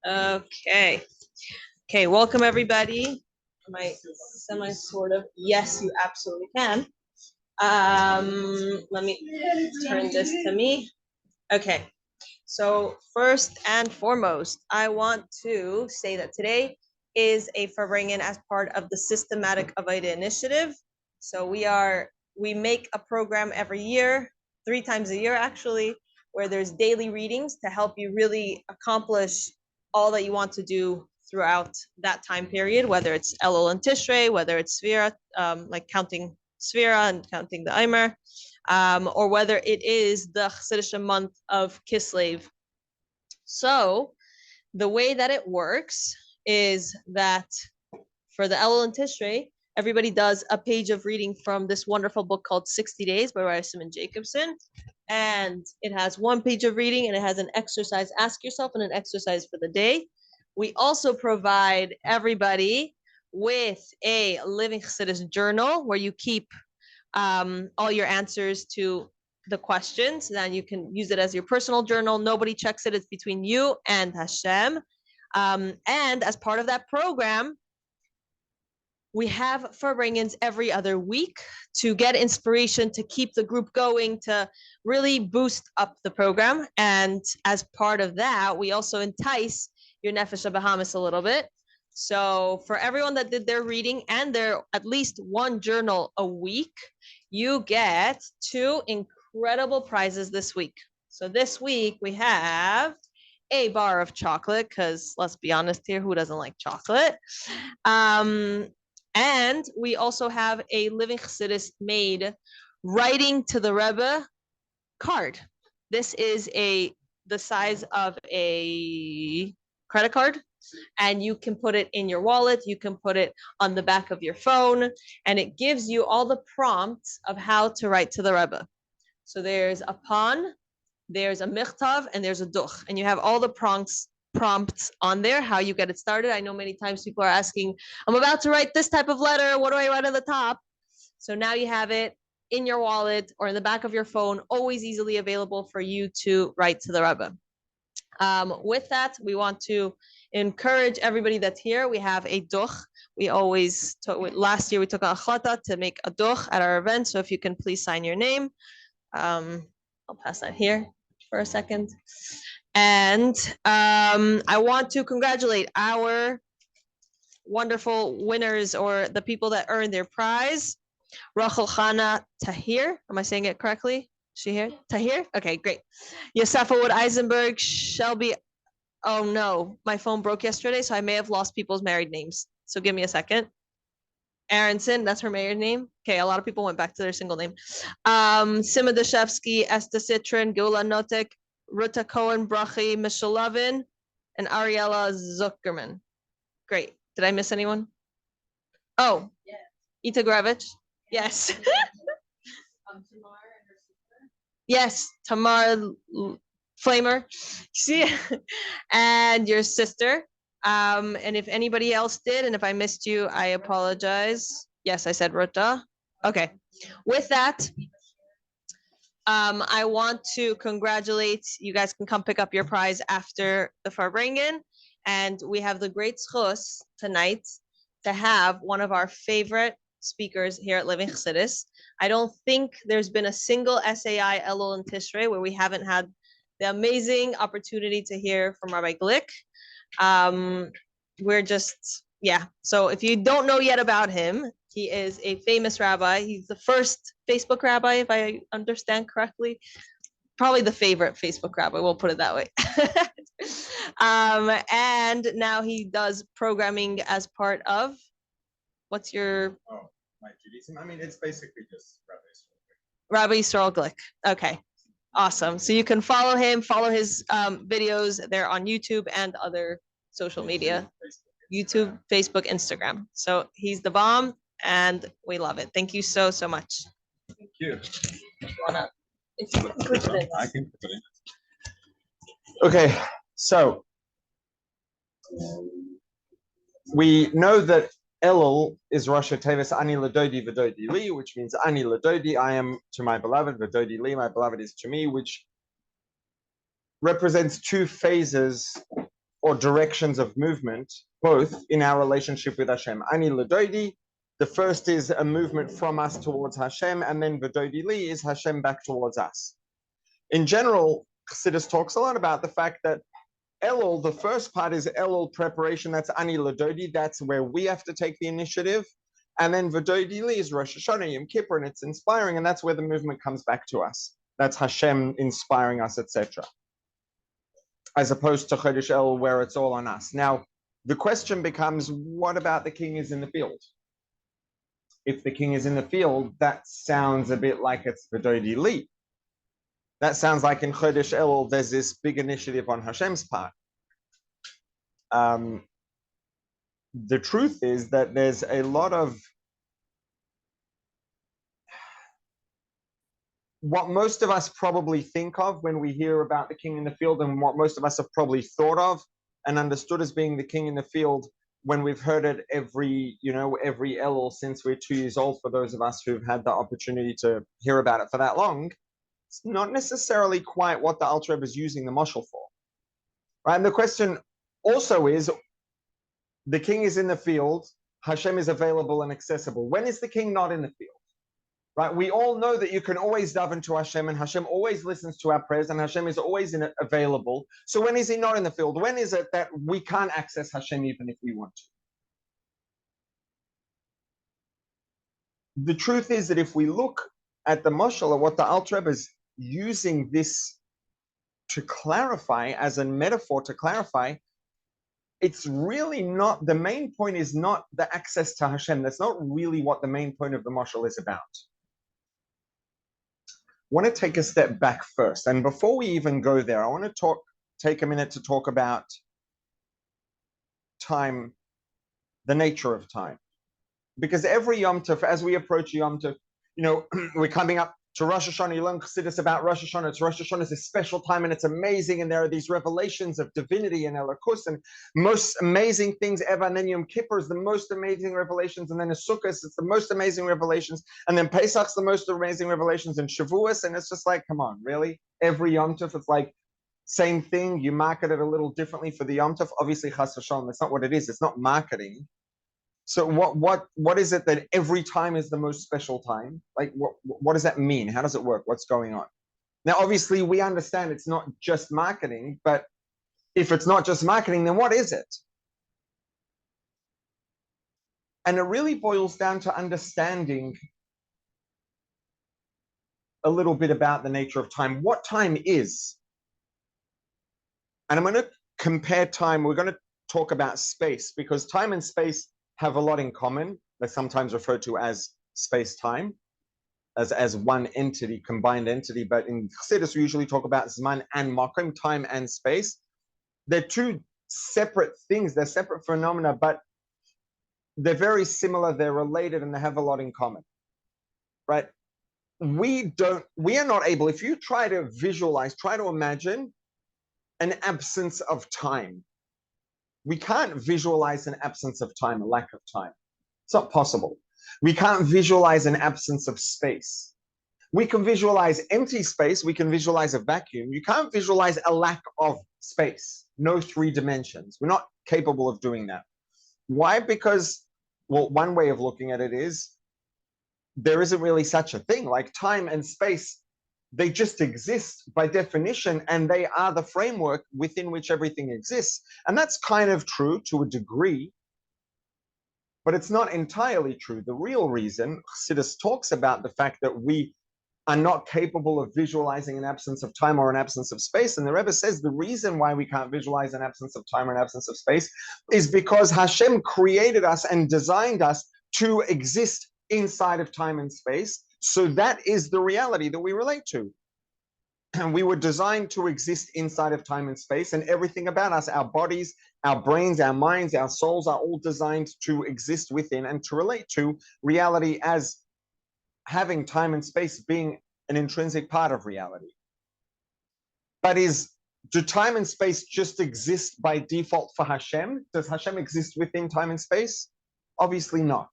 Okay. Okay, welcome everybody. My semi sort of. Yes, you absolutely can. Let me turn this to me. Okay. So first and foremost, I want to say that today is a Farbrengen as part of the Systematic Avodah Initiative. So we make a program every year, 3 times a year actually, where there's daily readings to help you really accomplish all that you want to do throughout that time period, whether it's Elul and Tishrei, whether it's Svira, like counting Svira and counting the Eimer, or whether it is the Chassidish month of Kislev. So the way that it works is that for the Elul and Tishrei, everybody does a page of reading from this wonderful book called 60 Days by Rabbi Simon Jacobson. And it has 1 page of reading and it has an exercise, ask yourself, and an exercise for the day. We also provide everybody with a Living Chassidus journal where you keep all your answers to the questions. Then you can use it as your personal journal. Nobody checks it. It's between you and Hashem. And as part of that program, we have Farbrengens every other week to get inspiration, to keep the group going, to really boost up the program. And as part of that, we also entice your Nefesh Bahamas a little bit. So for everyone that did their reading and their at least one journal a week, you get 2 incredible prizes this week. So this week we have a bar of chocolate, because let's be honest here, who doesn't like chocolate? And we also have a Living Chassidus made writing to the Rebbe card. This is the size of a credit card, and you can put it in your wallet, you can put it on the back of your phone, and it gives you all the prompts of how to write to the Rebbe. So there's a pan, there's a michtav, and there's a duch, and you have all the prompts on there, how you get it started. I know many times people are asking, I'm about to write this type of letter, what do I write on the top? So now you have it in your wallet or in the back of your phone, always easily available for you to write to the Rebbe. With that, we want to encourage everybody that's here. We have a duch. We always last year we took a achlata to make a duch at our event. So if you can please sign your name. I'll pass that here for a second. And I want to congratulate our wonderful winners, or the people that earned their prize. Rachel Chana Tahir. Am I saying it correctly? She here? Tahir? Okay, great. Yosefa Wood Eisenberg, Shelby. Oh no, my phone broke yesterday, so I may have lost people's married names. So give me a second. Aronson, that's her married name. Okay, a lot of people went back to their single name. Sima Dashevsky, Esther Citrin, Gula Notek, Ruta Cohen, Brachi, Mishalovin, and Ariella Zuckerman. Great. Did I miss anyone? Oh, Ita Gravich. Yes. Yes, Tamar Flamer. See, and your sister. And if anybody else did, and if I missed you, I apologize. Yes, I said Ruta. Okay. With that, I want to congratulate you guys. Can come pick up your prize after the Farbrengen, and we have the great schus tonight to have one of our favorite speakers here at Living Chassidus. I don't think there's been a single SAI Elul and Tishrei where we haven't had the amazing opportunity to hear from Rabbi Glick. We're just, yeah. So if you don't know yet about him, he is a famous rabbi. He's the first Facebook rabbi, if I understand correctly. Probably the favorite Facebook rabbi, we'll put it that way. And now he does programming as part of, what's your... my Judaism. I mean, it's basically just Rabbi Yisroel Glick. Okay, awesome. So you can follow him, follow his videos. They're on YouTube and other social media. YouTube, Facebook, Instagram. So he's the bomb, and we love it. Thank you so much. Thank you. I can put it in. Okay, so we know that Elul is Rosh Tevis Ani Ladodi Vadodi Li, which means Ani Ladodi, I am to my beloved, Vadodi Li, my beloved is to me, which represents 2 phases or directions of movement, both in our relationship with Hashem. Ani l'doidi, the first is a movement from us towards Hashem, and then v'doidi li is Hashem back towards us. In general, Chassidus talks a lot about the fact that Elul, the first part is Elul preparation, that's Ani l'doidi, that's where we have to take the initiative. And then v'doidi li is Rosh Hashanah, Yom Kippur, and it's inspiring, and that's where the movement comes back to us. That's Hashem inspiring us, etc. As opposed to Chodesh Elul, where it's all on us. Now, the question becomes, what about the king is in the field? If the king is in the field, that sounds a bit like it's v'doidi li. That sounds like in Chodesh Elul, there's this big initiative on Hashem's part. The truth is that there's a lot of what most of us probably think of when we hear about the king in the field, and what most of us have probably thought of and understood as being the king in the field when we've heard it every Elul since we're 2 years old, for those of us who've had the opportunity to hear about it for that long. It's not necessarily quite what the Alter Rebbe is using the mashal for. Right? And the question also is, the king is in the field, Hashem is available and accessible. When is the king not in the field? Right? We all know that you can always daven to Hashem, and Hashem always listens to our prayers, and Hashem is always available. So when is he not in the field? When is it that we can't access Hashem even if we want to? The truth is that if we look at the mashal, or what the Alter Rebbe is using this to clarify, as a metaphor to clarify, it's really not, the main point is not the access to Hashem. That's not really what the main point of the mashal is about. I want to take a step back first. And before we even go there, I want to take a minute to talk about time, the nature of time. Because every Yom Tov, as we approach Yom Tov, we're coming up to Rosh Hashanah. You learn Chassidus about Rosh Hashanah. It's Rosh Hashanah is a special time, and it's amazing. And there are these revelations of divinity and Elokus, and most amazing things ever. And then Yom Kippur is the most amazing revelations. And then Sukkot, it's the most amazing revelations. And then Pesach's the most amazing revelations. And Shavuos, and it's just like, come on, really? Every Yom Tov, it's like same thing. You market it a little differently for the Yom Tov. Obviously, Chas v'Shalom, that's not what it is. It's not marketing. So what is it that every time is the most special time? Like, what does that mean? How does it work? What's going on? Now, obviously, we understand it's not just marketing, but if it's not just marketing, then what is it? And it really boils down to understanding a little bit about the nature of time. What time is? And I'm going to compare time. We're going to talk about space, because time and space have a lot in common. They're sometimes referred to as space-time, as one entity, combined entity. But in Chassidus, we usually talk about Zman and Makom, time and space. They're two separate things. They're separate phenomena, but they're very similar. They're related, and they have a lot in common, right? We are not able, if you try to visualize, try to imagine an absence of time. We can't visualize an absence of time, a lack of time. It's not possible. We can't visualize an absence of space. We can visualize empty space. We can visualize a vacuum. You can't visualize a lack of space. No 3 dimensions. We're not capable of doing that. Why? Because, well, one way of looking at it is there isn't really such a thing. Like time and space, they just exist by definition, and they are the framework within which everything exists. And that's kind of true to a degree, but it's not entirely true. The real reason, Chassidus talks about the fact that we are not capable of visualizing an absence of time or an absence of space. And the Rebbe says the reason why we can't visualize an absence of time or an absence of space is because Hashem created us and designed us to exist inside of time and space. So that is the reality that we relate to. And we were designed to exist inside of time and space, and everything about us, our bodies, our brains, our minds, our souls, are all designed to exist within and to relate to reality as having time and space being an intrinsic part of reality. But do time and space just exist by default for Hashem? Does Hashem exist within time and space? Obviously not.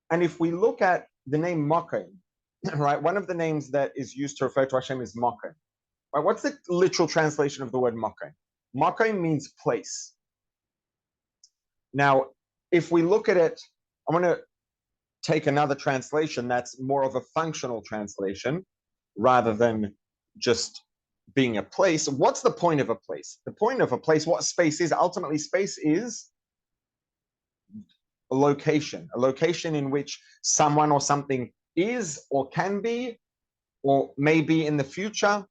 And if we look at the name Makom, right, one of the names that is used to refer to Hashem is Makom. Right, what's the literal translation of the word Makom? Makom means place. Now, if we look at it, I want to take another translation that's more of a functional translation rather than just being a place. What's the point of a place? The point of a place, what space is, ultimately space is a location in which someone or something is or can be or may be in the future.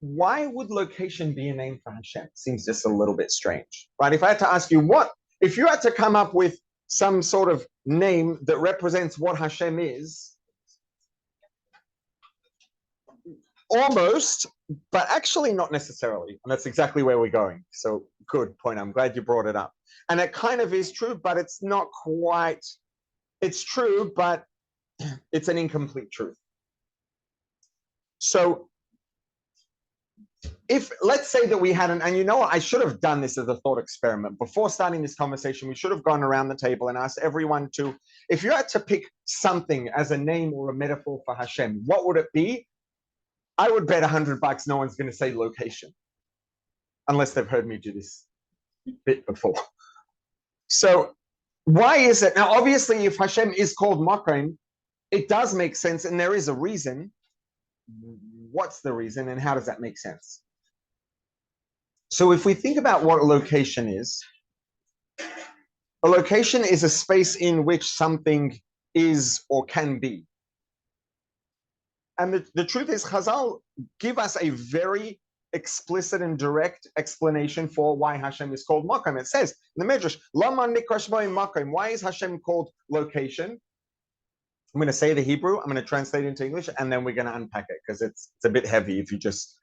Why would location be a name for Hashem? Seems just a little bit strange, right? If I had to ask you if you had to come up with some sort of name that represents what Hashem is, almost, but actually not necessarily. And that's exactly where we're going. So good point. I'm glad you brought it up. And it kind of is true, but it's not quite, it's true, but it's an incomplete truth. So if let's say that we had and you know what, I should have done this as a thought experiment. Before starting this conversation, we should have gone around the table and asked everyone to, if you had to pick something as a name or a metaphor for Hashem, what would it be? I would bet $100 no one's going to say location, unless they've heard me do this bit before. So why is it? Now, obviously, if Hashem is called Makom, it does make sense, and there is a reason. What's the reason, and how does that make sense? So if we think about what a location is a space in which something is or can be. And the truth is, Chazal give us a very explicit and direct explanation for why Hashem is called Makom. It says in the Midrash, Lama nikrash Makom. Why is Hashem called location? I'm going to say the Hebrew, I'm going to translate it into English, and then we're going to unpack it because it's a bit heavy if you just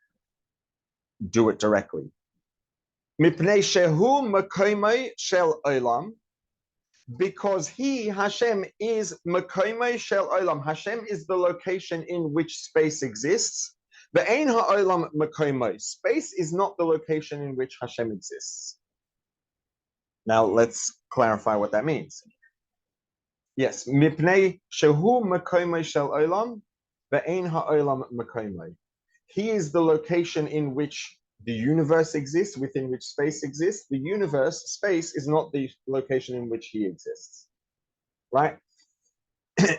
do it directly. Mipnei shehu makomei shel olam, because he, Hashem, is makomei shel olam. Hashem is the location in which space exists. Ve'ein ha'olam makomei. Space is not the location in which Hashem exists. Now let's clarify what that means. Yes, mipnei shehu makomei shel olam, ve'ein ha'olam makomei. He is the location in which the universe exists, within which space exists. The universe, space, is not the location in which he exists, right?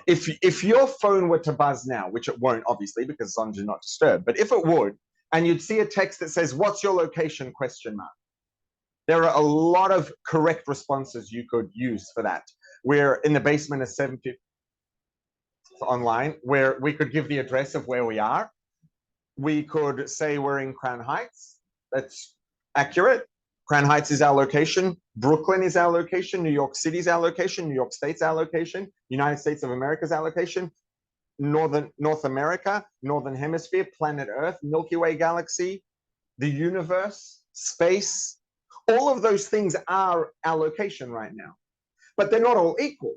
If your phone were to buzz now, which it won't, obviously, because it's on Do Not Disturb, but if it would, and you'd see a text that says, "What's your location?" ? There are a lot of correct responses you could use for that. We're in the basement of 750 online, where we could give the address of where we are. We could say we're in Crown Heights. That's accurate. Crown Heights is our location. Brooklyn is our location. New York City is our location. New York State's our location. United States of America is our location. North America, Northern Hemisphere, planet Earth, Milky Way galaxy, the universe, space. All of those things are our location right now. But they're not all equal.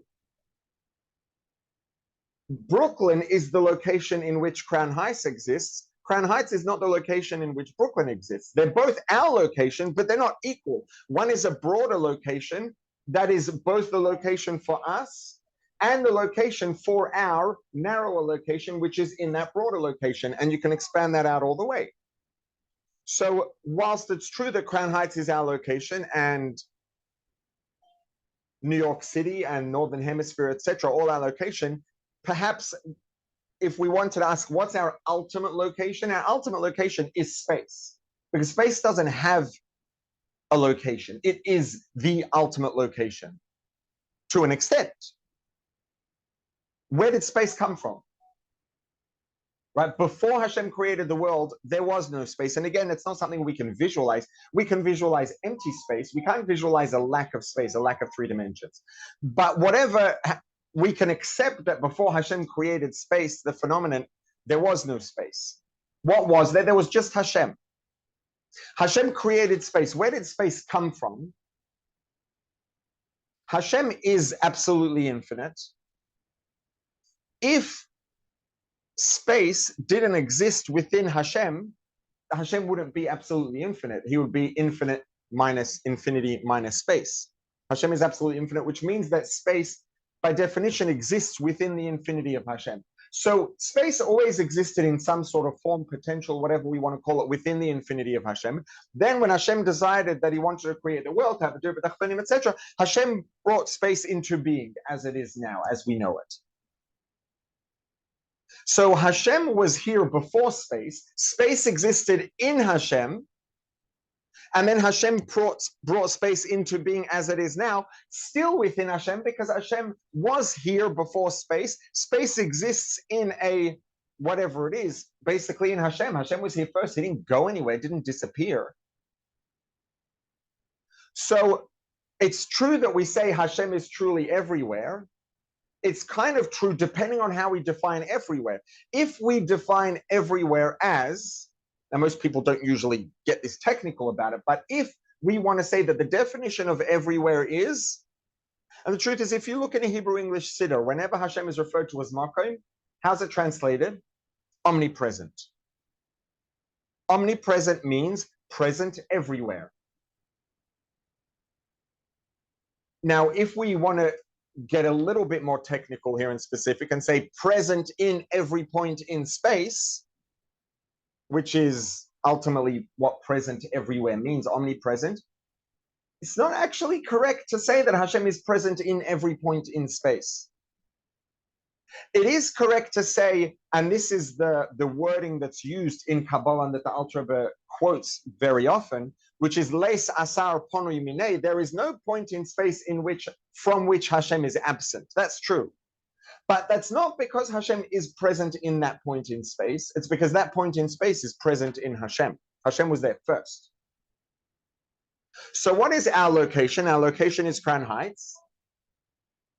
Brooklyn is the location in which Crown Heights exists. Crown Heights is not the location in which Brooklyn exists. They're both our location, but they're not equal. One is a broader location that is both the location for us and the location for our narrower location, which is in that broader location. And you can expand that out all the way. So whilst it's true that Crown Heights is our location and New York City and Northern Hemisphere, etc., all our location, perhaps if we wanted to ask what's our ultimate location is space, because space doesn't have a location. It is the ultimate location to an extent. Where did space come from? Right? Before Hashem created the world, there was no space. And again, it's not something we can visualize. We can visualize empty space. We can't visualize a lack of space, a lack of 3 dimensions. But whatever, we can accept that before Hashem created space, the phenomenon, there was no space. What was there? There was just Hashem. Hashem created space. Where did space come from? Hashem is absolutely infinite. If space didn't exist within Hashem, Hashem wouldn't be absolutely infinite. He would be infinite minus infinity minus space. Hashem is absolutely infinite, which means that space, by definition, exists within the infinity of Hashem. So space always existed in some sort of form, potential, whatever we want to call it, within the infinity of Hashem. Then when Hashem decided that he wanted to create the world, to have a dur b'tachtonim, etc., Hashem brought space into being as it is now, as we know it. So Hashem was here before space. Space existed in Hashem. And then Hashem brought space into being as it is now, still within Hashem, because Hashem was here before space. Space exists in a, whatever it is, basically in Hashem. Hashem was here first. He didn't go anywhere, didn't disappear. So it's true that we say Hashem is truly everywhere. It's kind of true depending on how we define everywhere. If we define everywhere as, now, most people don't usually get this technical about it, but if we want to say that the definition of everywhere is, and the truth is, if you look in a Hebrew English Siddur, whenever Hashem is referred to as Makom, how's it translated? Omnipresent. Omnipresent means present everywhere. Now, if we want to get a little bit more technical here and specific and say present in every point in space, which is ultimately what present everywhere means, omnipresent, it's not actually correct to say that Hashem is present in every point in space. It is correct to say, and this is the wording that's used in Kabbalah and that the Alter Rebbe quotes very often, which is leis asar ponui minei, there is no point in space from which Hashem is absent. That's true. But that's not because Hashem is present in that point in space. It's because that point in space is present in Hashem. Hashem was there first. So what is our location? Our location is Crown Heights.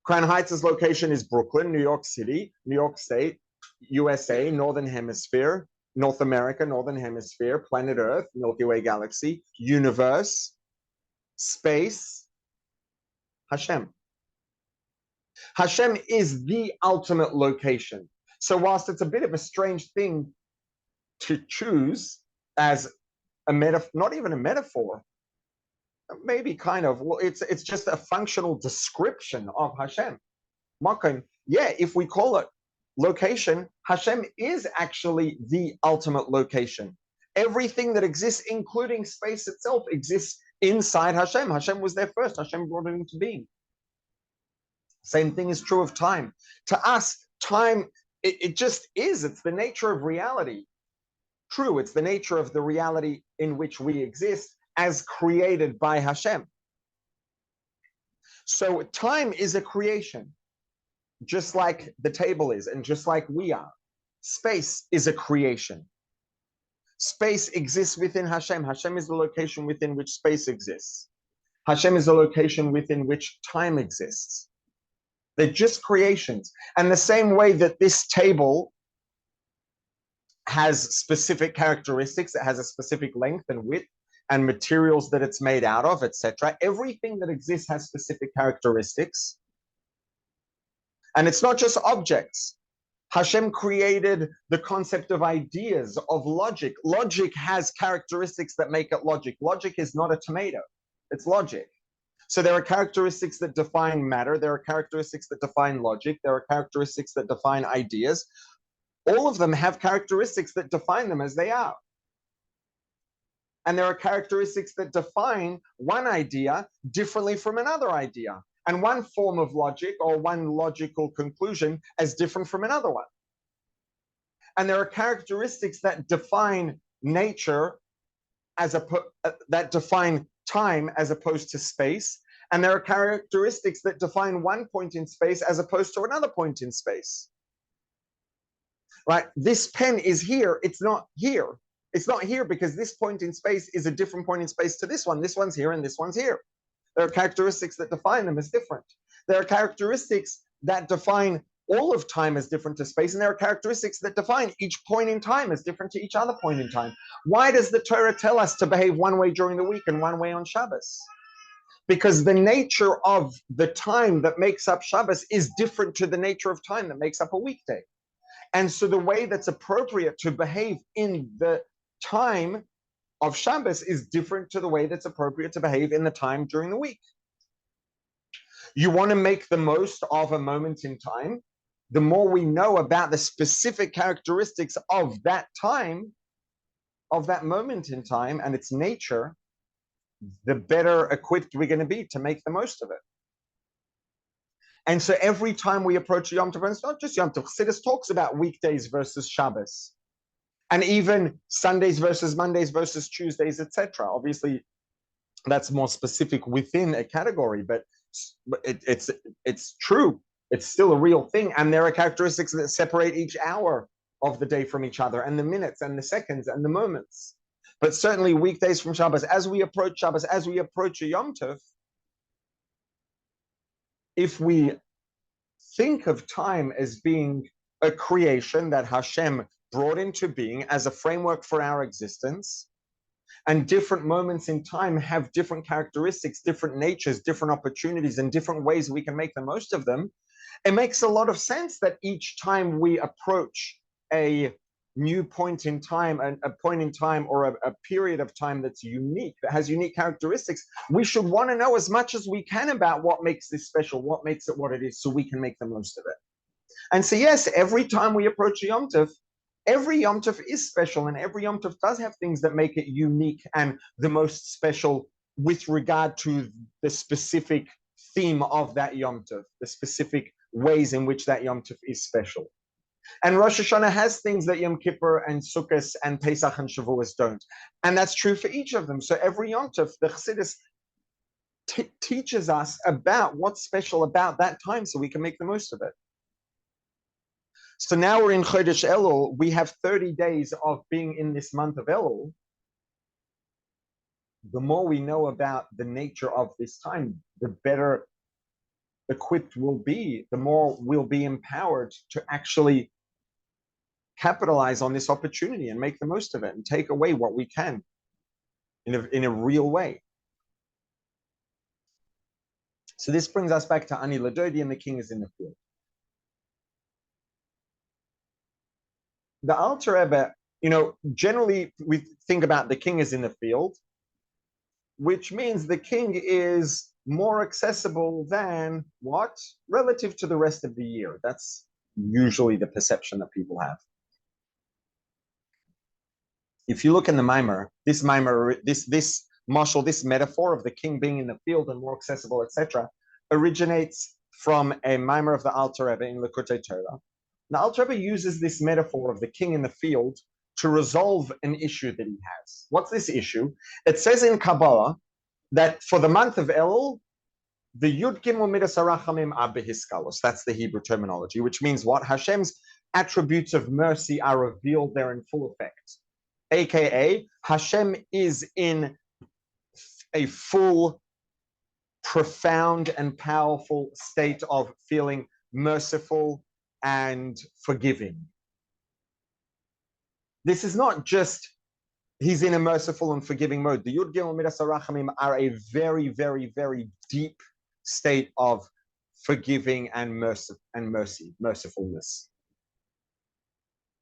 Crown Heights' location is Brooklyn, New York City, New York State, USA, Northern Hemisphere, North America, Northern Hemisphere, planet Earth, Milky Way galaxy, universe, space, Hashem. Hashem is the ultimate location. So whilst it's a bit of a strange thing to choose as a metaphor, not even a metaphor, maybe kind of, well, it's just a functional description of Hashem. Makom, yeah, if we call it location, Hashem is actually the ultimate location. Everything that exists, including space itself, exists inside Hashem. Hashem was there first. Hashem brought it into being. Same thing is true of time. To us, time, it just is. It's the nature of reality. True, it's the nature of the reality in which we exist as created by Hashem. So time is a creation, just like the table is, and just like we are. Space is a creation. Space exists within Hashem. Hashem is the location within which space exists. Hashem is the location within which time exists. They're just creations. And the same way that this table has specific characteristics, it has a specific length and width and materials that it's made out of, etc. Everything that exists has specific characteristics. And it's not just objects. Hashem created the concept of ideas, of logic. Logic has characteristics that make it logic. Logic is not a tomato. It's logic. So there are characteristics that define matter. There are characteristics that define logic. There are characteristics that define ideas. All of them have characteristics that define them as they are. And there are characteristics that define one idea differently from another idea, and one form of logic or one logical conclusion as different from another one. And there are characteristics that define nature that define time as opposed to space. And there are characteristics that define one point in space as opposed to another point in space. Right? This pen is here. It's not here. It's not here because this point in space is a different point in space to this one. This one's here and this one's here. There are characteristics that define them as different. There are characteristics that define all of time as different to space, and there are characteristics that define each point in time as different to each other point in time. Why does the Torah tell us to behave one way during the week and one way on Shabbos? Because the nature of the time that makes up Shabbos is different to the nature of time that makes up a weekday. And so the way that's appropriate to behave in the time of Shabbos is different to the way that's appropriate to behave in the time during the week. You want to make the most of a moment in time, the more we know about the specific characteristics of that time, of that moment in time and its nature, the better equipped we're going to be to make the most of it. And so every time we approach Yom Tov, and it's not just Yom Tov, Chassidus talks about weekdays versus Shabbos, and even Sundays versus Mondays versus Tuesdays, etc. Obviously, that's more specific within a category, but it's true. It's still a real thing, and there are characteristics that separate each hour of the day from each other, and the minutes, and the seconds, and the moments. But certainly weekdays from Shabbos, as we approach Shabbos, as we approach a Yom Tov, if we think of time as being a creation that Hashem brought into being as a framework for our existence, and different moments in time have different characteristics, different natures, different opportunities, and different ways we can make the most of them, it makes a lot of sense that each time we approach a new point in time, a point in time or a period of time that's unique, that has unique characteristics, we should want to know as much as we can about what makes this special, what makes it what it is, so we can make the most of it. And so yes, every time we approach a Yom Tov, every Yom Tov is special, and every Yom Tov does have things that make it unique and the most special with regard to the specific theme of that Yom Tov, the specific ways in which that Yom Tov is special. And Rosh Hashanah has things that Yom Kippur and Sukkot and Pesach and Shavuos don't. And that's true for each of them. So every Yom Tov, the Chassidus teaches us about what's special about that time so we can make the most of it. So now we're in Chodesh Elul. We have 30 days of being in this month of Elul. The more we know about the nature of this time, the better equipped we'll be, the more we'll be empowered to actually capitalize on this opportunity and make the most of it and take away what we can in a real way. So this brings us back to Ani Ladodi, and the king is in the field. The Alter Rebbe, generally we think about the king is in the field, which means the king is more accessible than what? Relative to the rest of the year. That's usually the perception that people have. If you look in the Maimer, this mashal, this metaphor of the king being in the field and more accessible, etc., originates from a Maimer of the Alter Rebbe in Likutei Torah. The Alter Rebbe uses this metaphor of the king in the field to resolve an issue that he has. What's this issue? It says in Kabbalah that for the month of Elul, the Yud Gimel Midas HaRachamim are behiskalos. That's the Hebrew terminology, which means what? Hashem's attributes of mercy are revealed there in full effect. AKA, Hashem is in a full, profound, and powerful state of feeling merciful and forgiving. This is not just he's in a merciful and forgiving mode. The Yud Gimel Midas HaRachamim are a very, very, very deep state of forgiving and mercifulness.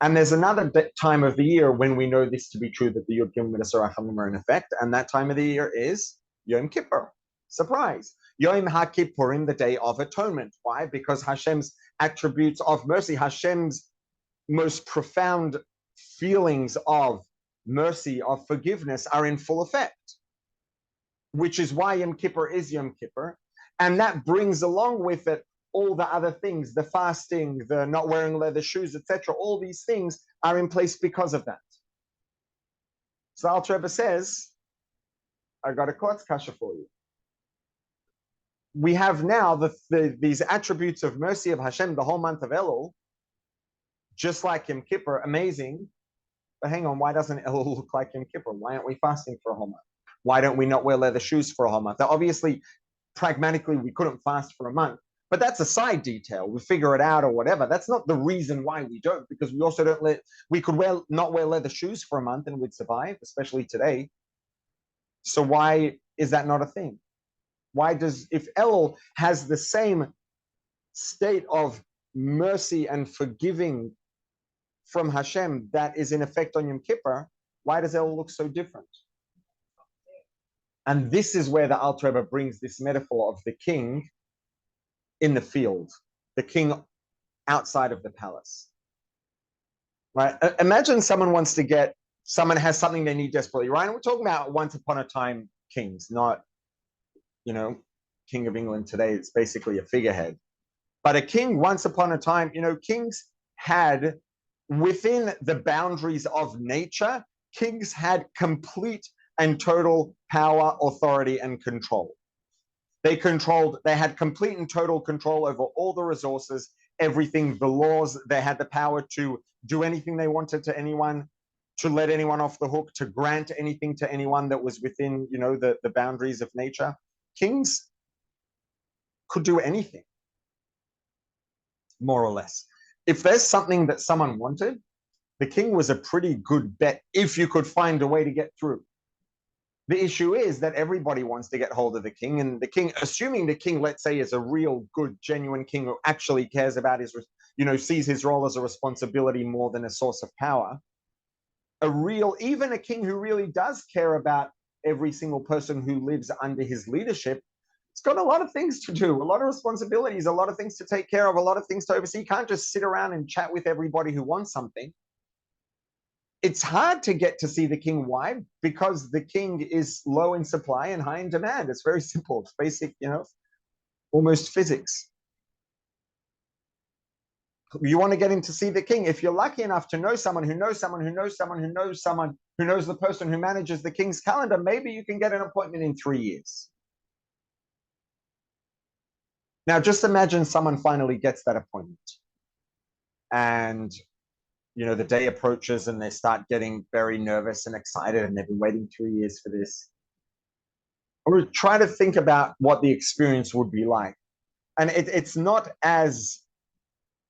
And there's another time of the year when we know this to be true, that the Yud Gimel Midas HaRachamim are in effect, and that time of the year is Yom Kippur. Surprise. Yom HaKippurim, the Day of Atonement. Why? Because Hashem's attributes of mercy, Hashem's most profound feelings of mercy, of forgiveness, are in full effect, which is why Yom Kippur is Yom Kippur. And that brings along with it all the other things, the fasting, the not wearing leather shoes, etc. All these things are in place because of that. So Alter Rebbe says, I got a klotz kasha for you. We have now these attributes of mercy of Hashem the whole month of Elul, just like Yom Kippur, amazing. But hang on, why doesn't Elul look like Yom Kippur? Why aren't we fasting for a whole month? Why don't we not wear leather shoes for a whole month? Now, obviously, pragmatically, we couldn't fast for a month, but that's a side detail. We figure it out or whatever. That's not the reason why we don't, because we also we could not wear leather shoes for a month and we'd survive, especially today. So why is that not a thing? Why if Elul has the same state of mercy and forgiving from Hashem that is in effect on Yom Kippur, why does Elul look so different? And this is where the Alter Rebbe brings this metaphor of the king in the field, the king outside of the palace, right? Imagine someone has something they need desperately, right? And we're talking about once upon a time kings, not, King of England today. It's basically a figurehead. But a king once upon a time, kings had, within the boundaries of nature, kings had complete and total power, authority, and control. They had complete and total control over all the resources, everything, the laws. They had the power to do anything they wanted to anyone, to let anyone off the hook, to grant anything to anyone that was within, the boundaries of nature. Kings could do anything, more or less. If there's something that someone wanted, the king was a pretty good bet if you could find a way to get through. The issue is that everybody wants to get hold of the king, and the king, assuming the king, let's say, is a real good, genuine king who actually cares about his, sees his role as a responsibility more than a source of power. Even a king who really does care about every single person who lives under his leadership, it's got a lot of things to do, a lot of responsibilities, a lot of things to take care of, a lot of things to oversee. You can't just sit around and chat with everybody who wants something. It's hard to get to see the king. Why? Because the king is low in supply and high in demand. It's very simple. It's basic, almost physics. You want to get in to see the king. If you're lucky enough to know someone who knows someone who knows someone who knows someone who knows the person who manages the king's calendar, maybe you can get an appointment in 3 years. Now, just imagine someone finally gets that appointment and, the day approaches and they start getting very nervous and excited and they've been waiting 3 years for this. Or try to think about what the experience would be like. And it's not as,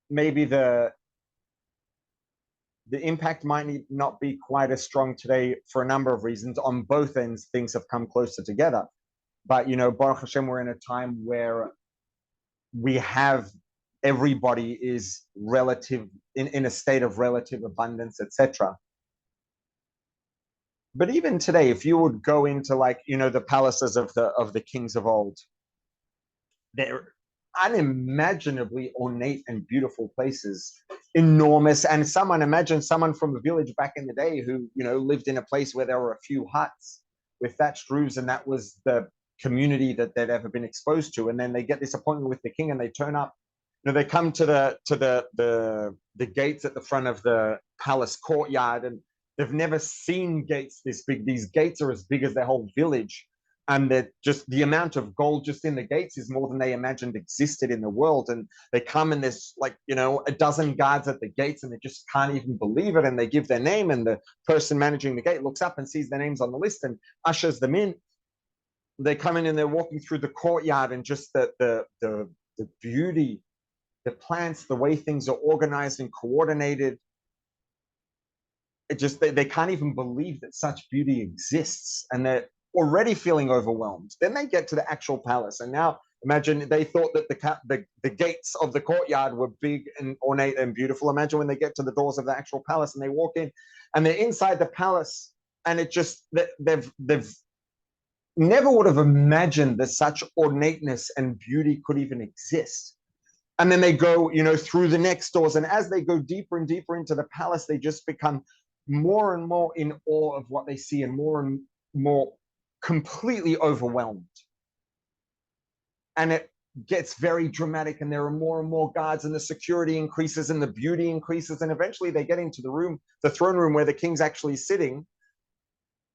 maybe the impact might not be quite as strong today for a number of reasons. On both ends, things have come closer together. But, Baruch Hashem, we're in a time where we have, everybody is in a state of relative abundance, etc. But even today, if you would go into the palaces of the kings of old, they're unimaginably ornate and beautiful places, enormous. And imagine someone from a village back in the day who, lived in a place where there were a few huts with thatched roofs, and that was the community that they'd ever been exposed to. And then they get this appointment with the king and they turn up. They come to the gates at the front of the palace courtyard, and they've never seen gates this big. These gates are as big as their whole village. And that just the amount of gold just in the gates is more than they imagined existed in the world. And they come and there's a dozen guards at the gates, and they just can't even believe it. And they give their name, and the person managing the gate looks up and sees their names on the list and ushers them in. They come in and they're walking through the courtyard, and just the beauty, the plants, the way things are organized and coordinated. It just, they can't even believe that such beauty exists, and they're already feeling overwhelmed. Then they get to the actual palace, and now imagine they thought that the gates of the courtyard were big and ornate and beautiful. Imagine when they get to the doors of the actual palace and they walk in, and they're inside the palace, and it just, they've never would have imagined that such ornateness and beauty could even exist. And then they go, through the next doors, and as they go deeper and deeper into the palace, they just become more and more in awe of what they see, and more completely overwhelmed. And it gets very dramatic, and there are more and more guards, and the security increases and the beauty increases, and eventually they get into the throne room where the king's actually sitting.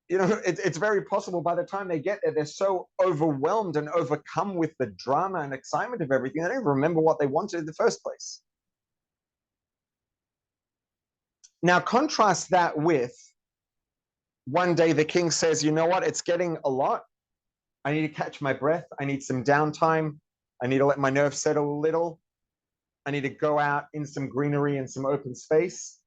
It's very possible by the time they get there, they're so overwhelmed and overcome with the drama and excitement of everything, they don't even remember what they wanted in the first place. Now, contrast that with one day the king says, you know what, it's getting a lot. I need to catch my breath. I need some downtime. I need to let my nerves settle a little. I need to go out in some greenery and some open space.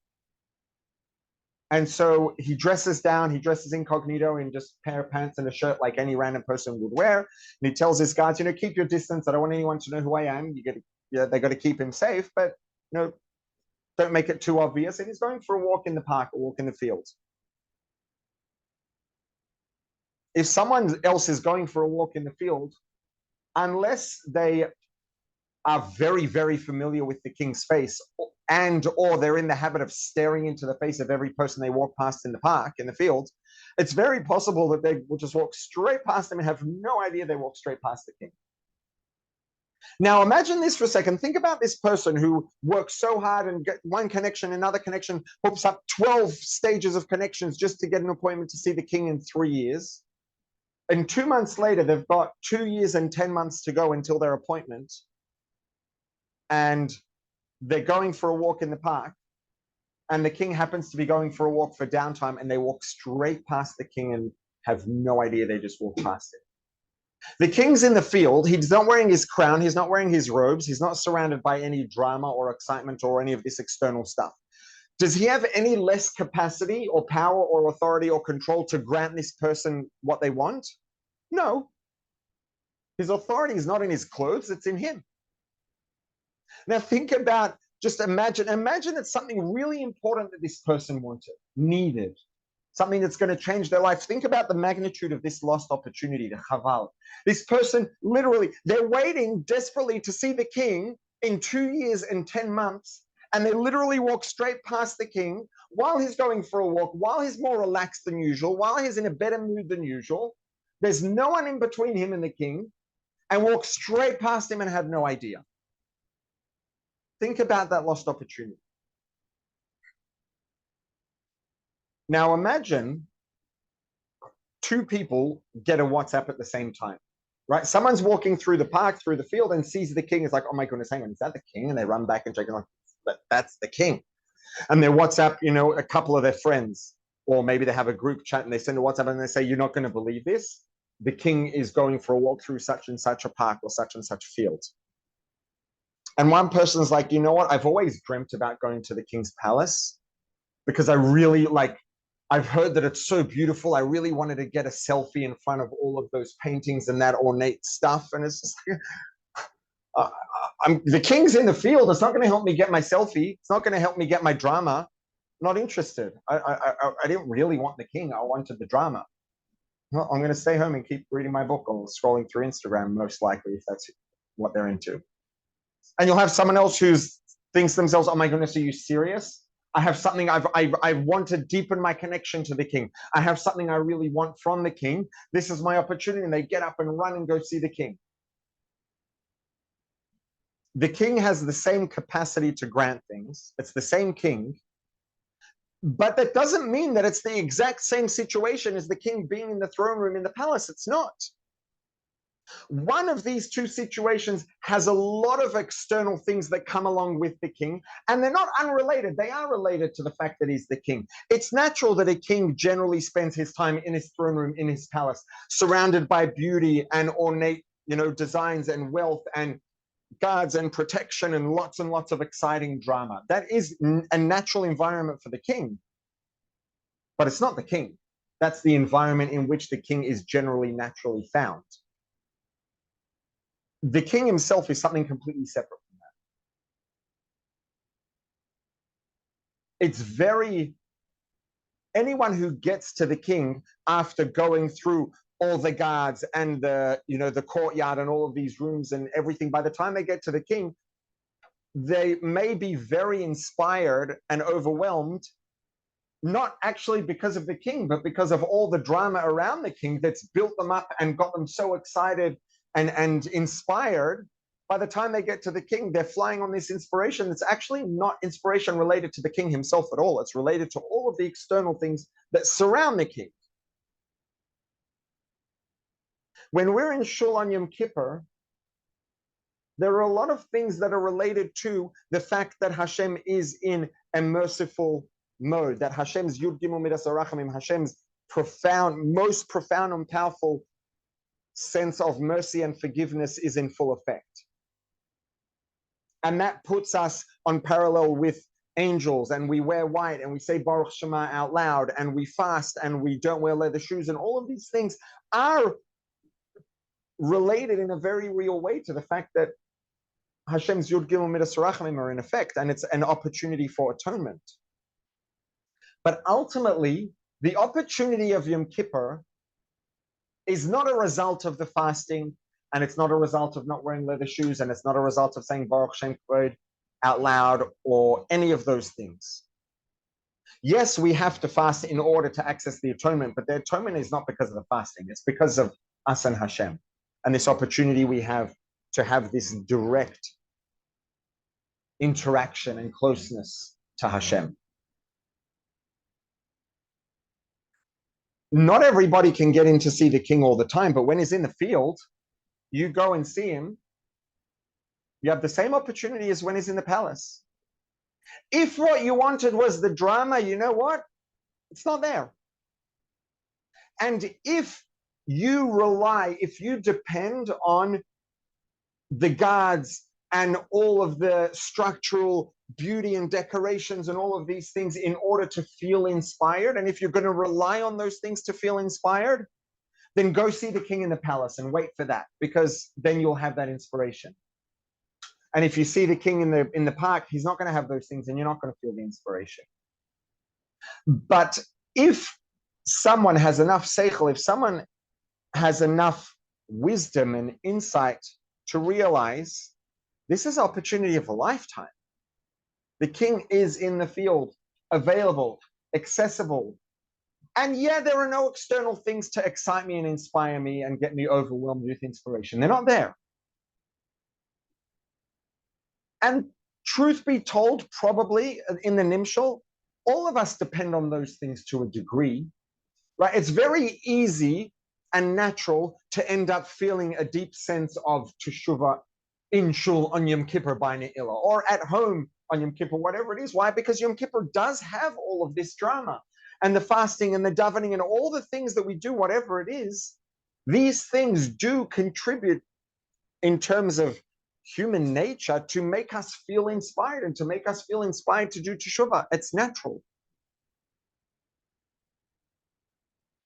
And so he dresses down, he dresses incognito in just a pair of pants and a shirt like any random person would wear. And he tells his guards, keep your distance. I don't want anyone to know who I am. They got to keep him safe, but don't make it too obvious. And he's going for a walk in the park, a walk in the field. If someone else is going for a walk in the field, unless they are very, very familiar with the king's face, and or they're in the habit of staring into the face of every person they walk past in the park, in the field, it's very possible that they will just walk straight past them and have no idea they walk straight past the king. Now imagine this for a second. Think about this person who works so hard and get one connection, another connection, hooks up 12 stages of connections just to get an appointment to see the king in 3 years. And 2 months later, they've got 2 years and 10 months to go until their appointment. And they're going for a walk in the park. And the king happens to be going for a walk for downtime, and they walk straight past the king and have no idea they just walked past it. The king's in the field. He's not wearing his crown. He's not wearing his robes. He's not surrounded by any drama or excitement or any of this external stuff. Does he have any less capacity or power or authority or control to grant this person what they want? No. His authority is not in his clothes, it's in him. Now think about, just imagine it's something really important that this person wanted, needed, something that's going to change their life. Think about the magnitude of this lost opportunity, the chaval. This person, literally, they're waiting desperately to see the king in 2 years and 10 months, and they literally walk straight past the king while he's going for a walk, while he's more relaxed than usual, while he's in a better mood than usual. There's no one in between him and the king, and walk straight past him and have no idea. Think about that lost opportunity. Now imagine two people get a WhatsApp at the same time, right? Someone's walking through the park, through the field, and sees the king. Is like, oh my goodness, hang on, is that the king? And they run back and check, like, that's the king. And they WhatsApp, a couple of their friends, or maybe they have a group chat and they send a WhatsApp and they say, you're not going to believe this. The king is going for a walk through such and such a park or such and such field. And one person's like, you know what? I've always dreamt about going to the king's palace because I really I've heard that it's so beautiful. I really wanted to get a selfie in front of all of those paintings and that ornate stuff. And it's just the king's in the field. It's not going to help me get my selfie. It's not going to help me get my drama. I'm not interested. I didn't really want the king. I wanted the drama. Well, I'm going to stay home and keep reading my book or scrolling through Instagram, most likely, if that's what they're into. And you'll have someone else who thinks to themselves, oh my goodness, are you serious? I have something I want to deepen my connection to the king. I have something I really want from the king. This is my opportunity. And they get up and run and go see the king. The king has the same capacity to grant things. It's the same king. But that doesn't mean that it's the exact same situation as the king being in the throne room in the palace. It's not. One of these two situations has a lot of external things that come along with the king, and they're not unrelated. They are related to the fact that he's the king. It's natural that a king generally spends his time in his throne room, in his palace, surrounded by beauty and ornate, designs and wealth and guards and protection and lots of exciting drama. That is a natural environment for the king, but it's not the king. That's the environment in which the king is generally naturally found. The king himself is something completely separate from that. Anyone who gets to the king after going through all the guards and the courtyard and all of these rooms and everything, by the time they get to the king, they may be very inspired and overwhelmed, not actually because of the king, but because of all the drama around the king that's built them up and got them so excited and inspired. By the time they get to the king, they're flying on this inspiration that's actually not inspiration related to the king himself at all. It's related to all of the external things that surround the king. When we're in Shul on Yom Kippur, there are a lot of things that are related to the fact that Hashem is in a merciful mode, that Hashem's Yud Gimel Midas HaRachamim, Hashem's most profound and powerful sense of mercy and forgiveness is in full effect. And that puts us on parallel with angels, and we wear white and we say Baruch Shema out loud and we fast and we don't wear leather shoes, and all of these things are related in a very real way to the fact that Hashem's Yud Gimel Midas HaRachamim are in effect, and it's an opportunity for atonement. But ultimately, the opportunity of Yom Kippur is not a result of the fasting. and it's not a result of not wearing leather shoes, and it's not a result of saying Baruch Shem Kvod out loud or any of those things. Yes, we have to fast in order to access the atonement, but the atonement is not because of the fasting. It's because of us and Hashem, and this opportunity we have to have this direct interaction and closeness to Hashem. Not everybody can get in to see the king all the time, but when he's in the field, you go and see him. You have the same opportunity as when he's in the palace. If what you wanted was the drama, you know what? It's not there. And if you depend on the guards and all of the structural beauty and decorations and all of these things in order to feel inspired, and if you're going to rely on those things to feel inspired, then go see the king in the palace and wait for that, because then you'll have that inspiration. And if you see the king in the park, he's not going to have those things, and you're not going to feel the inspiration. But if someone has enough seichel, if someone has enough wisdom and insight to realize this is an opportunity of a lifetime. The king is in the field, available, accessible. And yeah, there are no external things to excite me and inspire me and get me overwhelmed with inspiration. They're not there. And truth be told, probably in the Nimshal, all of us depend on those things to a degree, right? It's very easy and natural to end up feeling a deep sense of teshuvah in shul on Yom Kippur by Ne'ilah, or at home on Yom Kippur, whatever it is. Why? Because Yom Kippur does have all of this drama, and the fasting and the davening and all the things that we do, whatever it is, these things do contribute in terms of human nature to make us feel inspired and to make us feel inspired to do teshuvah. It's natural.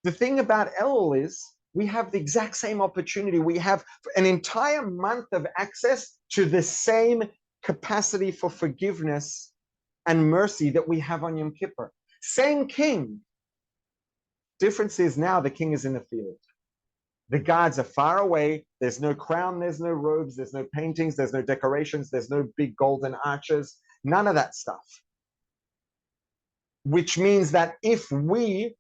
The thing about Elul is we have the exact same opportunity. We have an entire month of access to the same capacity for forgiveness and mercy that we have on Yom Kippur. Same king. Difference is now the king is in the field. The guards are far away. There's no crown, there's no robes, there's no paintings, there's no decorations, there's no big golden arches, none of that stuff. Which means that if we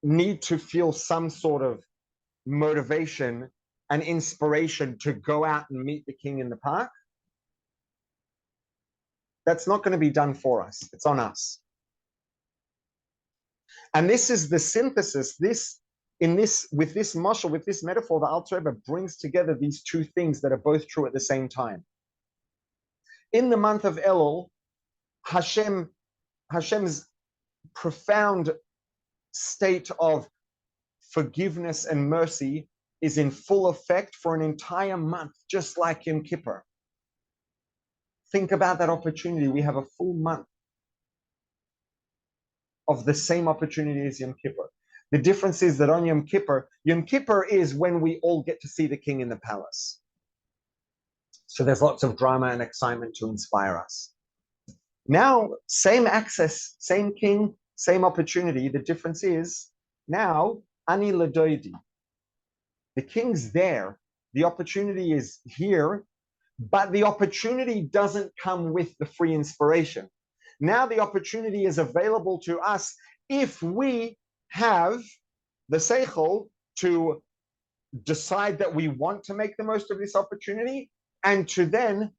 need to feel some sort of motivation and inspiration to go out and meet the king in the park, that's not going to be done for us. It's on us. And this is the synthesis. With this mashal, with this metaphor, the Alter Rebbe brings together these two things that are both true at the same time. In the month of Elul, Hashem's profound state of forgiveness and mercy is in full effect for an entire month, just like Yom Kippur. Think about that opportunity. We have a full month of the same opportunity as Yom Kippur. The difference is that on Yom Kippur is when we all get to see the king in the palace. So there's lots of drama and excitement to inspire us. Now, same access, same king, same opportunity. The difference is now, Ani Ladoidi. The king's there. The opportunity is here, but the opportunity doesn't come with the free inspiration. Now the opportunity is available to us if we have the seichel to decide that we want to make the most of this opportunity and to then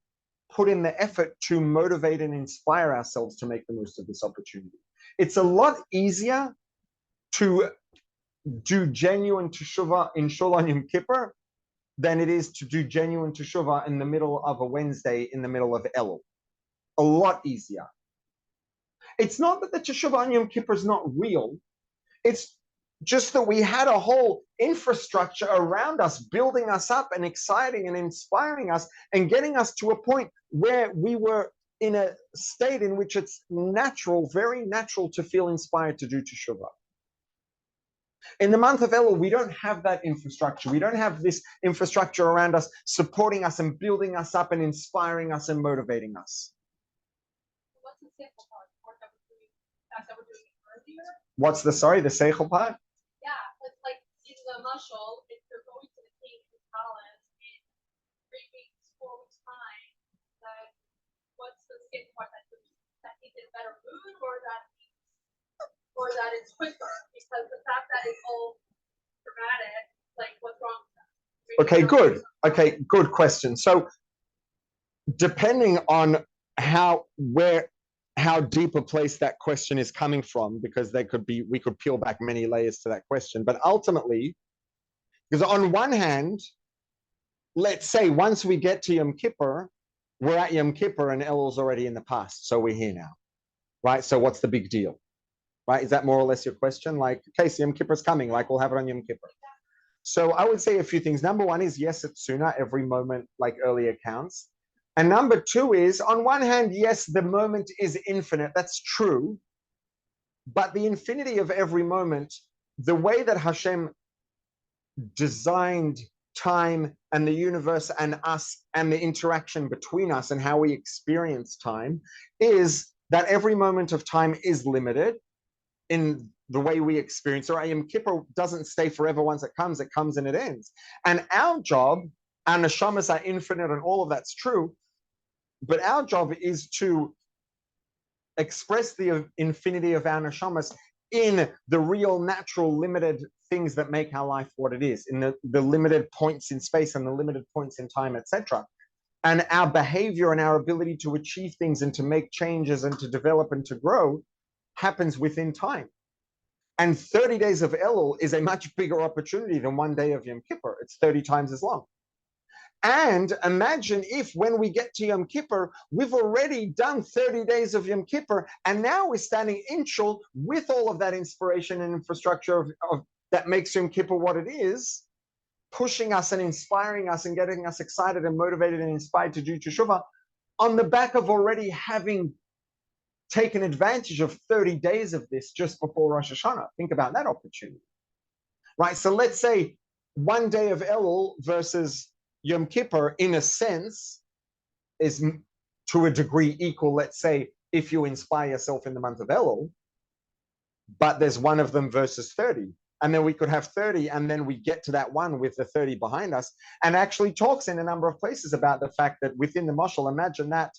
put in the effort to motivate and inspire ourselves to make the most of this opportunity. It's a lot easier to do genuine teshuvah in Shul on Yom Kippur than it is to do genuine teshuvah in the middle of a Wednesday in the middle of Elul. A lot easier. It's not that the teshuvah on Yom Kippur is not real. It's just that we had a whole infrastructure around us, building us up and exciting and inspiring us and getting us to a point where we were in a state in which it's natural, very natural to feel inspired to do teshuvah. In the month of Elul, we don't have that infrastructure. We don't have this infrastructure around us, supporting us and building us up and inspiring us and motivating us. What's the seichel part? That we're doing earlier? What's the seichel part? Yeah, it's like in the mashal, if you're going to the that it's quicker? Because the fact that it's all dramatic, like what's wrong with that? Okay, good. Okay, good question. So depending on how deep a place that question is coming from, because we could peel back many layers to that question. But ultimately, because on one hand, let's say once we get to Yom Kippur, we're at Yom Kippur and Elul's already in the past, so we're here now, right? So what's the big deal, right? Is that more or less your question? Like, okay, so Yom Kippur's coming, like we'll have it on Yom Kippur. So I would say a few things. Number one is, yes, it's sooner. Every moment, like earlier, counts. And number two is, on one hand, yes, the moment is infinite. That's true. But the infinity of every moment, the way that Hashem designed time and the universe and us and the interaction between us and how we experience time, is that every moment of time is limited in the way we experience it. Yom Kippur doesn't stay forever. Once it comes and it ends. And our job, our neshamas are infinite and all of that's true, but our job is to express the infinity of our neshamas in the real, natural, limited things that make our life what it is, in the limited points in space and the limited points in time, etc. And our behavior and our ability to achieve things and to make changes and to develop and to grow happens within time. And 30 days of Elul is a much bigger opportunity than 1 day of Yom Kippur. It's 30 times as long. And imagine if when we get to Yom Kippur, we've already done 30 days of Yom Kippur, and now we're standing in Shul with all of that inspiration and infrastructure that makes Yom Kippur what it is, pushing us and inspiring us and getting us excited and motivated and inspired to do Teshuvah on the back of already having taken advantage of 30 days of this just before Rosh Hashanah. Think about that opportunity, right? So let's say 1 day of Elul versus Yom Kippur, in a sense, is to a degree equal, let's say, if you inspire yourself in the month of Elul, but there's one of them versus 30. And then we could have 30, and then we get to that one with the 30 behind us, and actually talks in a number of places about the fact that within the mashal, imagine that,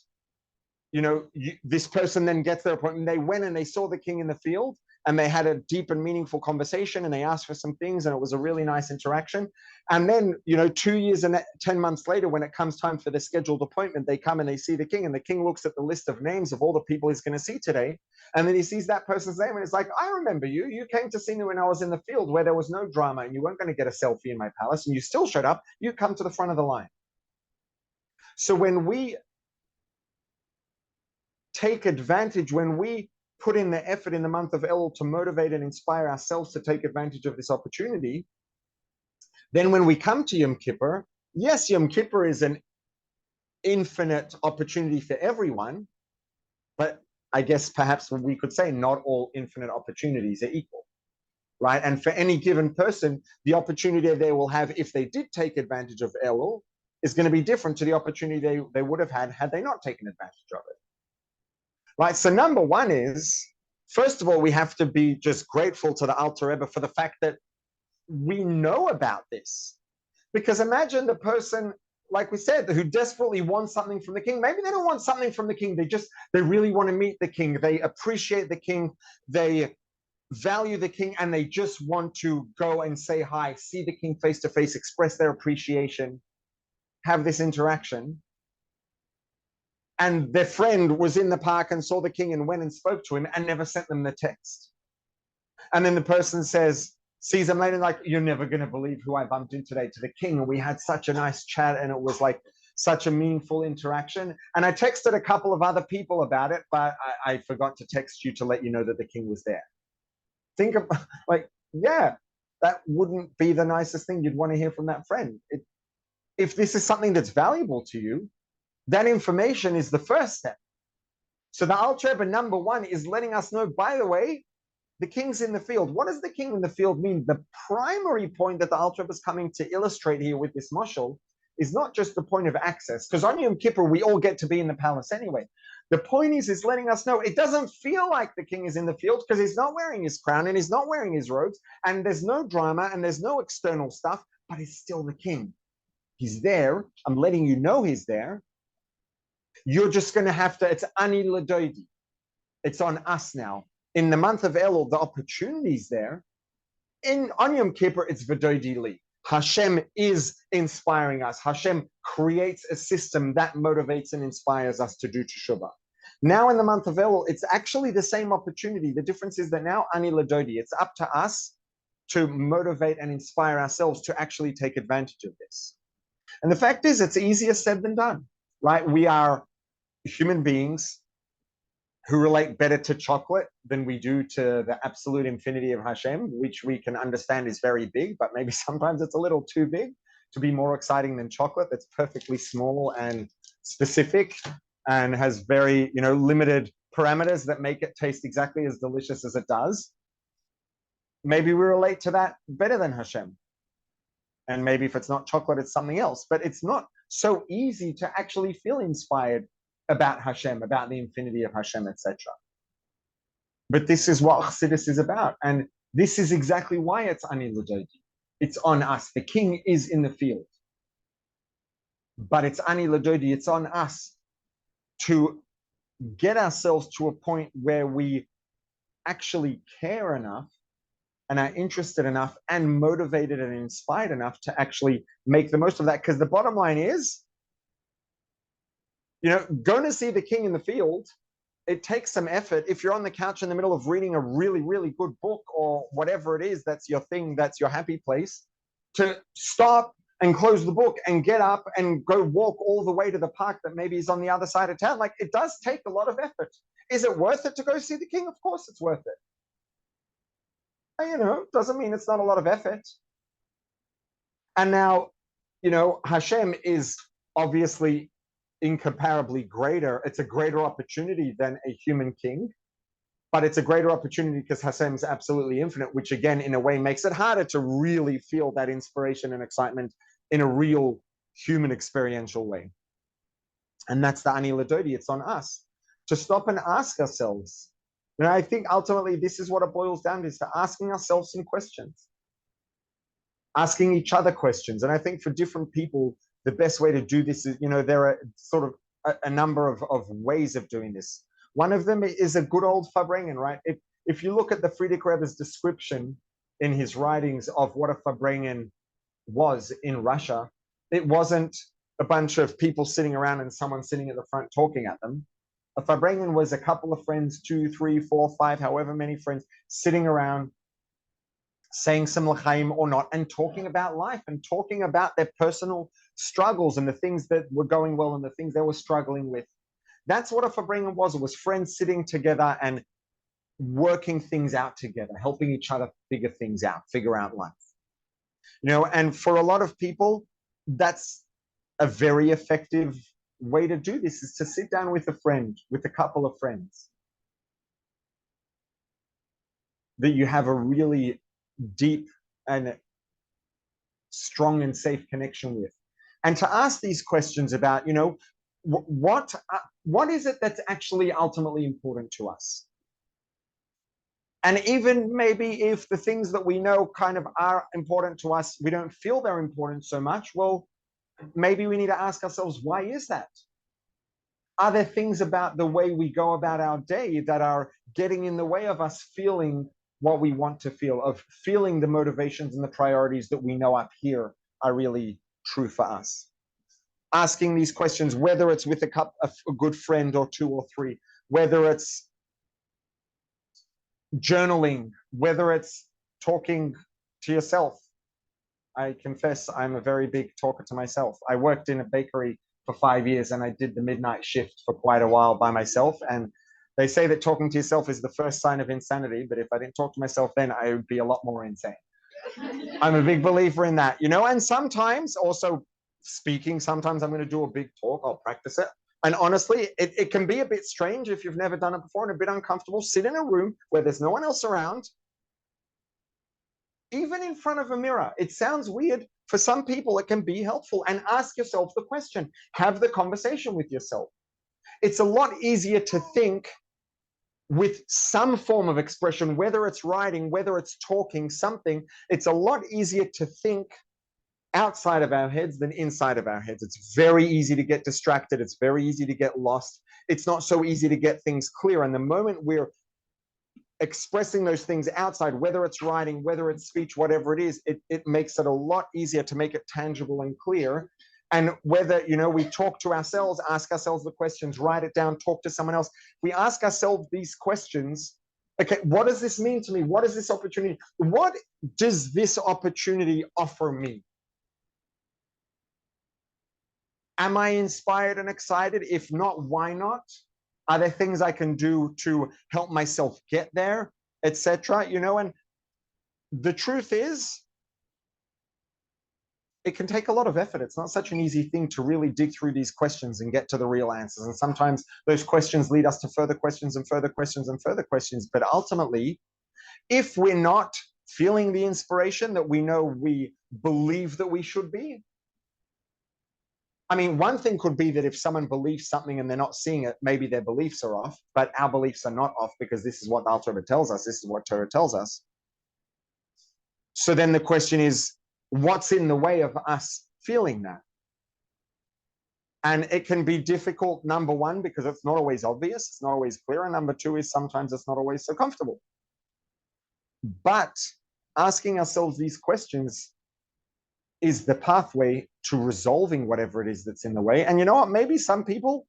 this person then gets their appointment. They went and they saw the king in the field, and they had a deep and meaningful conversation, and they asked for some things, and it was a really nice interaction. And then, 2 years and 10 months later, when it comes time for the scheduled appointment, they come and they see the king, and the king looks at the list of names of all the people he's going to see today. And then he sees that person's name, and it's like, I remember you. You came to see me when I was in the field where there was no drama, and you weren't going to get a selfie in my palace, and you still showed up. You come to the front of the line. So when we take advantage, when we put in the effort in the month of Elul to motivate and inspire ourselves to take advantage of this opportunity, then when we come to Yom Kippur, yes, Yom Kippur is an infinite opportunity for everyone, but I guess perhaps we could say not all infinite opportunities are equal, right? And for any given person, the opportunity they will have if they did take advantage of Elul is going to be different to the opportunity they would have had they not taken advantage of it. Right, so number one is, first of all, we have to be just grateful to the Alter Rebbe for the fact that we know about this. Because imagine the person, like we said, who desperately wants something from the king. Maybe they don't want something from the king. They really want to meet the king. They appreciate the king. They value the king, and they just want to go and say hi, see the king face to face, express their appreciation, have this interaction. And their friend was in the park and saw the king and went and spoke to him and never sent them the text. And then the person sees them later, like, you're never going to believe who I bumped into today, to the king. And we had such a nice chat, and it was like such a meaningful interaction. And I texted a couple of other people about it, but I forgot to text you to let you know that the king was there. Think of, like, yeah, that wouldn't be the nicest thing you'd want to hear from that friend. If this is something that's valuable to you, that information is the first step. So the Alter Rebbe, number one, is letting us know, by the way, the king's in the field. What does the king in the field mean? The primary point that the Alter Rebbe is coming to illustrate here with this mashal is not just the point of access, because on Yom Kippur, we all get to be in the palace anyway. The point is letting us know it doesn't feel like the king is in the field because he's not wearing his crown and he's not wearing his robes, and there's no drama and there's no external stuff, but he's still the king. He's there. I'm letting you know he's there. You're just going to have to, it's ani l'doidi. It's on us now In the month of Elul, the opportunities there. On Yom Kippur, it's V'dodi li. Hashem is inspiring us. Hashem creates a system that motivates and inspires us to do teshuvah. Now in the month of Elul, it's actually the same opportunity. The difference is that now ani ladodi, it's up to us to motivate and inspire ourselves to actually take advantage of this. And the fact is, it's easier said than done, right? We are human beings who relate better to chocolate than we do to the absolute infinity of Hashem, which we can understand is very big, but maybe sometimes it's a little too big to be more exciting than chocolate. That's perfectly small and specific and has very, limited parameters that make it taste exactly as delicious as it does. Maybe we relate to that better than Hashem. And maybe if it's not chocolate, it's something else. But it's not so easy to actually feel inspired about Hashem, about the infinity of Hashem, etc. But this is what Chassidus is about. And this is exactly why it's ani l'dodi. It's on us. The king is in the field. But it's ani l'dodi. It's on us to get ourselves to a point where we actually care enough and are interested enough and motivated and inspired enough to actually make the most of that. Because the bottom line is, going to see the king in the field, it takes some effort. If you're on the couch in the middle of reading a really, really good book or whatever it is, that's your thing, that's your happy place, to stop and close the book and get up and go walk all the way to the park that maybe is on the other side of town. Like, it does take a lot of effort. Is it worth it to go see the king? Of course it's worth it. Doesn't mean it's not a lot of effort. And now, Hashem is obviously incomparably greater. It's a greater opportunity than a human king, but it's a greater opportunity because Hashem's absolutely infinite, which again, in a way, makes it harder to really feel that inspiration and excitement in a real human experiential way. And that's the ani l'dodi. It's on us to stop and ask ourselves. And I think ultimately this is what it boils down to, is to asking ourselves some questions, asking each other questions. And I think for different people, the best way to do this is, there are sort of a number of ways of doing this. One of them is a good old Farbrengen, right? If you look at the Frierdiker Rebbe's description in his writings of what a Farbrengen was in Russia, it wasn't a bunch of people sitting around and someone sitting at the front talking at them. A Farbrengen was a couple of friends, 2, 3, 4, 5, however many friends, sitting around, saying some l'chaim or not, and talking about life and talking about their personal struggles and the things that were going well and the things they were struggling with. That's what a Farbrengen was. It was friends sitting together and working things out together, helping each other figure out life. And for a lot of people, that's a very effective way to do this, is to sit down with a friend, with a couple of friends that you have a really deep and strong and safe connection with, and to ask these questions about, what is it that's actually ultimately important to us? And even maybe if the things that we know kind of are important to us, we don't feel they're important so much, well, maybe we need to ask ourselves, why is that? Are there things about the way we go about our day that are getting in the way of us feeling what we want to feel, of feeling the motivations and the priorities that we know up here are really true for us? Asking these questions, whether it's with a good friend or 2 or 3, whether it's journaling, whether it's talking to yourself. I confess I'm a very big talker to myself. I worked in a bakery for 5 years and I did the midnight shift for quite a while by myself. And they say that talking to yourself is the first sign of insanity, but if I didn't talk to myself then, I would be a lot more insane. I'm a big believer in that, and sometimes also speaking, sometimes I'm going to do a big talk, I'll practice it. And honestly, it can be a bit strange if you've never done it before and a bit uncomfortable. Sit in a room where there's no one else around, even in front of a mirror. It sounds weird. For some people, it can be helpful. And ask yourself the question. Have the conversation with yourself. It's a lot easier to think with some form of expression, whether it's writing, whether it's talking, something. It's a lot easier to think outside of our heads than inside of our heads. It's very easy to get distracted. It's very easy to get lost. It's not so easy to get things clear. And the moment we're expressing those things outside, whether it's writing, whether it's speech, whatever it is, it makes it a lot easier to make it tangible and clear. And whether, we talk to ourselves, ask ourselves the questions, write it down, talk to someone else. We ask ourselves these questions. Okay, what does this mean to me? What is this opportunity? What does this opportunity offer me? Am I inspired and excited? If not, why not? Are there things I can do to help myself get there, etc.? And the truth is, it can take a lot of effort. It's not such an easy thing to really dig through these questions and get to the real answers. And sometimes those questions lead us to further questions and further questions and further questions. But ultimately, if we're not feeling the inspiration that we know we believe that we should be, I mean, one thing could be that if someone believes something and they're not seeing it, maybe their beliefs are off, but our beliefs are not off because this is what the Alter Rebbe tells us. This is what Torah tells us. So then the question is, what's in the way of us feeling that? And it can be difficult, number one, because it's not always obvious. It's not always clear. And number two is sometimes it's not always so comfortable. But asking ourselves these questions is the pathway to resolving whatever it is that's in the way. And you know what? Maybe some people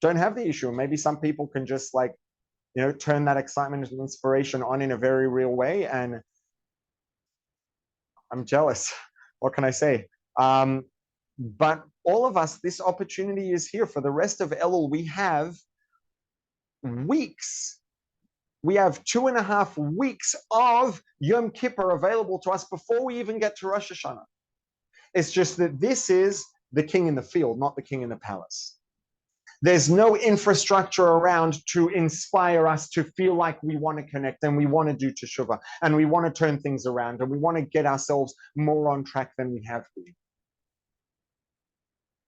don't have the issue. Maybe some people can just turn that excitement and inspiration on in a very real way. And I'm jealous. What can I say? But all of us, this opportunity is here. For the rest of Elul, we have weeks. We have 2.5 weeks of Yom Kippur available to us before we even get to Rosh Hashanah. It's just that this is the king in the field, not the king in the palace. There's no infrastructure around to inspire us to feel like we want to connect and we want to do teshuvah and we want to turn things around and we want to get ourselves more on track than we have been.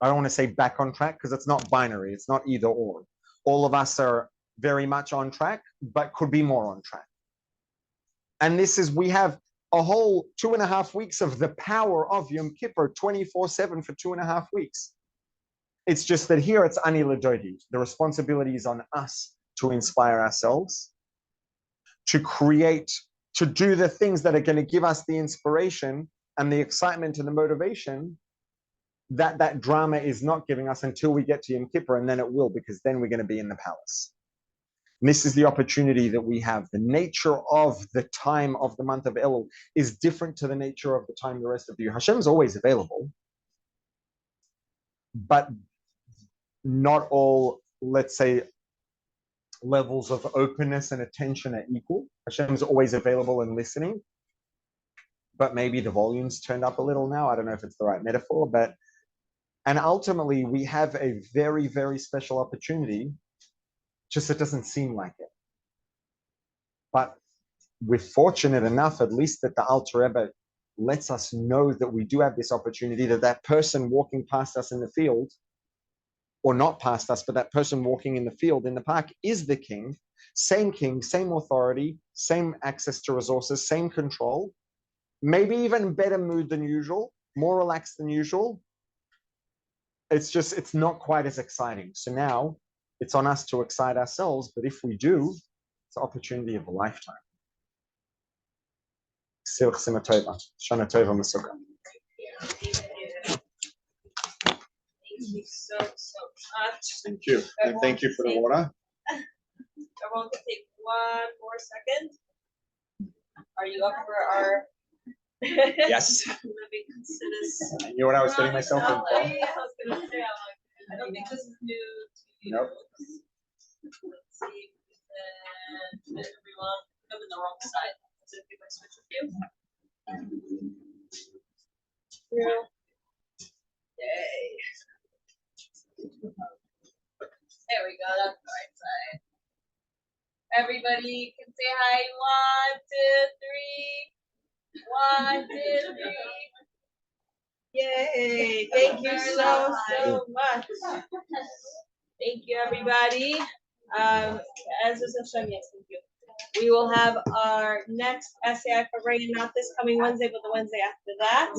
I don't want to say back on track because it's not binary. It's not either or. All of us are very much on track, but could be more on track. And we have a whole 2.5 weeks of the power of Yom Kippur, 24/7 for 2.5 weeks. It's just that here it's ani l'dodi. The responsibility is on us to inspire ourselves, to create, to do the things that are going to give us the inspiration and the excitement and the motivation that drama is not giving us until we get to Yom Kippur, and then it will, because then we're going to be in the palace. And this is the opportunity that we have. The nature of the time of the month of Elul is different to the nature of the time the rest of the year. Hashem is always available, but not all, let's say, levels of openness and attention are equal. Hashem is always available and listening, but maybe the volume's turned up a little now. I don't know if it's the right metaphor, and ultimately we have a very, very special opportunity, just it doesn't seem like it. But we're fortunate enough, at least, that the Alter Rebbe lets us know that we do have this opportunity, that person walking past us in the field, or not past us, but that person walking in the field, in the park, is the king, same authority, same access to resources, same control, maybe even better mood than usual, more relaxed than usual. It's not quite as exciting. So now it's on us to excite ourselves, but if we do, it's an opportunity of a lifetime. Shana Tova Masuka. Thank you so much. Thank you. And thank you for the water. Everyone can take 1 more second. Are you up for our Yes. living Chassidus? You know what I was getting myself in? I was gonna say, I don't think this is new to you. Nope. Let's see. And everyone, I'm in the wrong side. So if I switch with you. Through. Yay. There we go. That's the right side. Everybody can say hi. 1, 2, 3. 1, 2, 3. Yay. Thank you so much. Thank you, everybody. As is Hashem, yes, thank you. We will have our next SAI for rain, not this coming Wednesday, but the Wednesday after that.